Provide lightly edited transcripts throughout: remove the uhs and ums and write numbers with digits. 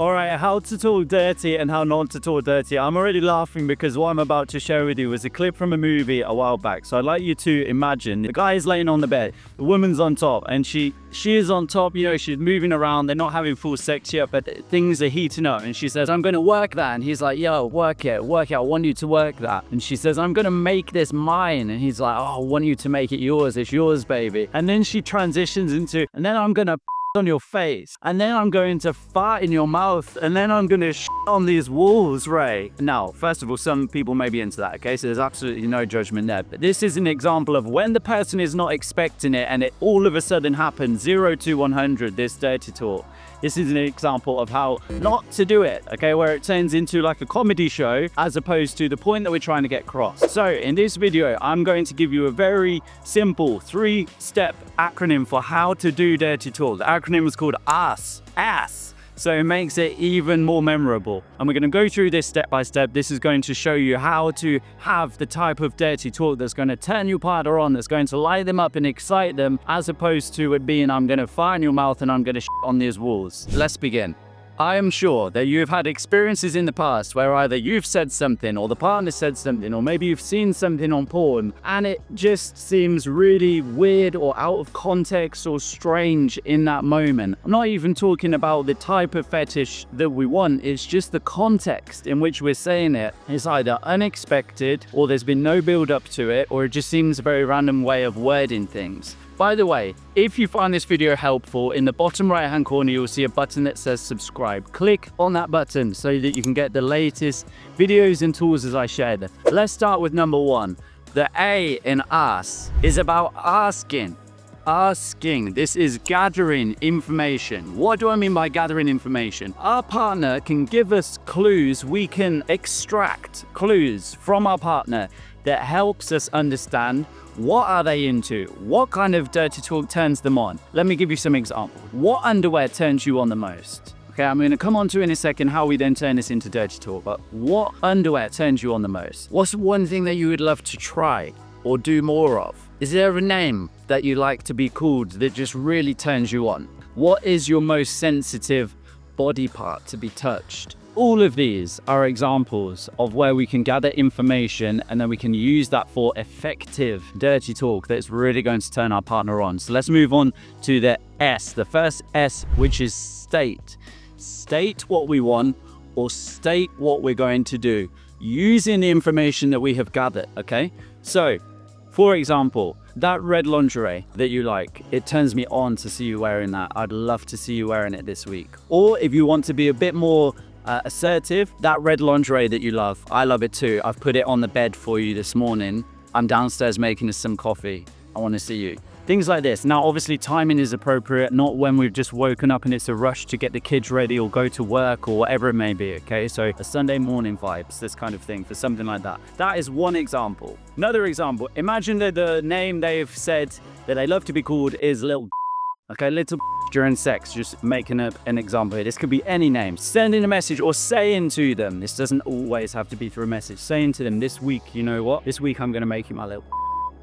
Alright, how to talk dirty and how not to talk dirty. I'm already laughing because what I'm about to share with you was a clip from a movie a while back. So I'd like you to imagine the guy is laying on the bed, the woman's on top, and she is on top, you know, she's moving around, they're not having full sex yet, but things are heating up. And she says, I'm gonna work that. And he's like, yo, work it, I want you to work that. And she says, I'm gonna make this mine. And he's like, oh, I want you to make it yours, it's yours, baby. And then she transitions into, and then I'm gonna on your face, and then I'm going to fart in your mouth, and then I'm gonna on these walls, Ray. Now, first of all, some people may be into that, okay? So there's absolutely no judgment there. But this is an example of when the person is not expecting it and it all of a sudden happens, 0 to 100, this dirty talk. This is an example of how not to do it, okay? Where it turns into like a comedy show as opposed to the point that we're trying to get across. So in this video, I'm going to give you a very simple 3-step acronym for how to do dirty talk. The acronym is called A.S.S. A.S.S. So it makes it even more memorable. And we're going to go through this step by step. This is going to show you how to have the type of dirty talk that's going to turn your partner on, that's going to light them up and excite them, as opposed to it being, I'm going to fire in your mouth and I'm going to on these walls. Let's begin. I am sure that you've had experiences in the past where either you've said something or the partner said something, or maybe you've seen something on porn and it just seems really weird or out of context or strange in that moment. I'm not even talking about the type of fetish that we want, it's just the context in which we're saying it. It's either unexpected or there's been no build up to it, or it just seems a very random way of wording things. By the way, if you find this video helpful, in the bottom right hand corner you'll see a button that says subscribe. Click on that button so that you can get the latest videos and tools as I share them. Let's start with number 1. The A in AS is about asking. Asking. This is gathering information. What do I mean by gathering information? Our partner can give us clues. We can extract clues from our partner that helps us understand what are they into, what kind of dirty talk turns them on. Let me give you some examples. What underwear turns you on the most? Okay, I'm going to come on to in a second how we then turn this into dirty talk, but what underwear turns you on the most? What's one thing that you would love to try or do more of? Is there a name that you like to be called that just really turns you on? What is your most sensitive body part to be touched? All of these are examples of where we can gather information and then we can use that for effective dirty talk that's really going to turn our partner on. So let's move on to the S, the first S, which is state. State what we want or state what we're going to do using the information that we have gathered, okay? So, for example, that red lingerie that you like, it turns me on to see you wearing that. I'd love to see you wearing it this week. Or if you want to be a bit more assertive, that red lingerie that you love, I love it too. I've put it on the bed for you this morning. I'm downstairs making us some coffee. I want to see you. Things like this. Now, obviously, timing is appropriate, not when we've just woken up and it's a rush to get the kids ready or go to work or whatever it may be, okay? So a Sunday morning vibes, this kind of thing, for something like that. That is one example. Another example, imagine that the name they've said that they love to be called is Little okay, little during sex, just making up an example here. This could be any name. Sending a message or saying to them, this doesn't always have to be through a message, saying to them, this week, you know what? This week I'm going to make you my little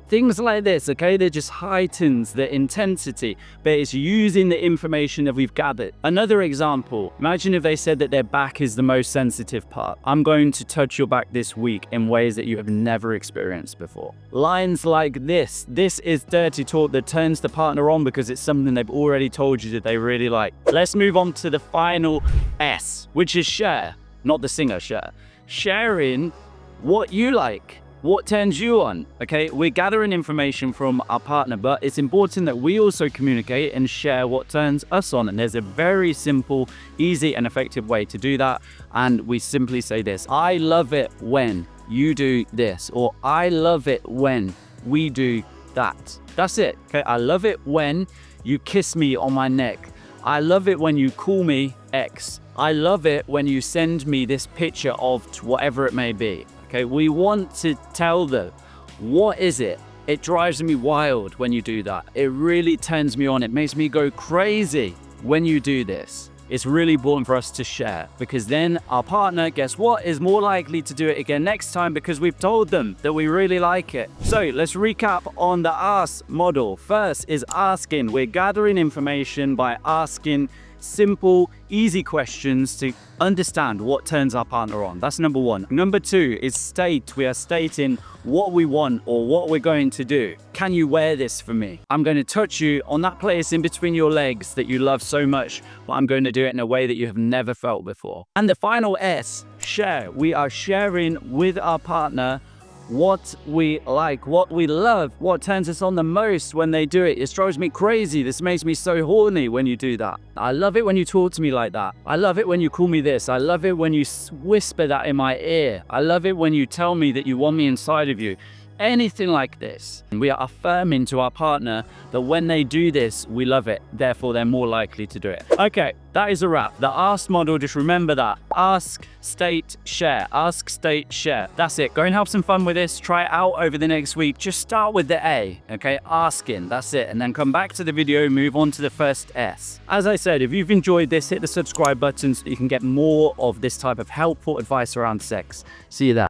things like this, okay? That just heightens the intensity, but it's using the information that we've gathered. Another example, imagine if they said that their back is the most sensitive part. I'm going to touch your back this week in ways that you have never experienced before. Lines like this is dirty talk that turns the partner on because it's something they've already told you that they really like. Let's move on to the final S, which is share, not the singer share. Sharing what you like. What turns you on? Okay, we're gathering information from our partner, but it's important that we also communicate and share what turns us on. And there's a very simple, easy, and effective way to do that. And we simply say this: I love it when you do this, or I love it when we do that. That's it. Okay, I love it when you kiss me on my neck. I love it when you call me X. I love it when you send me this picture of whatever it may be. Okay, we want to tell them, what is it? It drives me wild when you do that. It really turns me on. It makes me go crazy when you do this. It's really important for us to share, because then our partner, guess what, is more likely to do it again next time because we've told them that we really like it. So let's recap on the A.S.S Model. First is asking. We're gathering information by asking simple, easy questions to understand what turns our partner on. That's number one. Number two is state. We are stating what we want or what we're going to do. Can you wear this for me? I'm going to touch you on that place in between your legs that you love so much, but I'm going to do it in a way that you have never felt before. And the final S, share. We are sharing with our partner what we like, what we love, what turns us on the most when they do it. It drives me crazy. This makes me so horny when you do that. I love it when you talk to me like that. I love it when you call me this. I love it when you whisper that in my ear. I love it when you tell me that you want me inside of you. Anything like this. We are affirming to our partner that when they do this, we love it. Therefore, they're more likely to do it. Okay, that is a wrap. The A.S.S model, just remember that. Ask, state, share. Ask, state, share. That's it. Go and have some fun with this. Try it out over the next week. Just start with the A, okay? Asking, that's it. And then come back to the video, move on to the first S. As I said, if you've enjoyed this, hit the subscribe button so you can get more of this type of helpful advice around sex. See you there.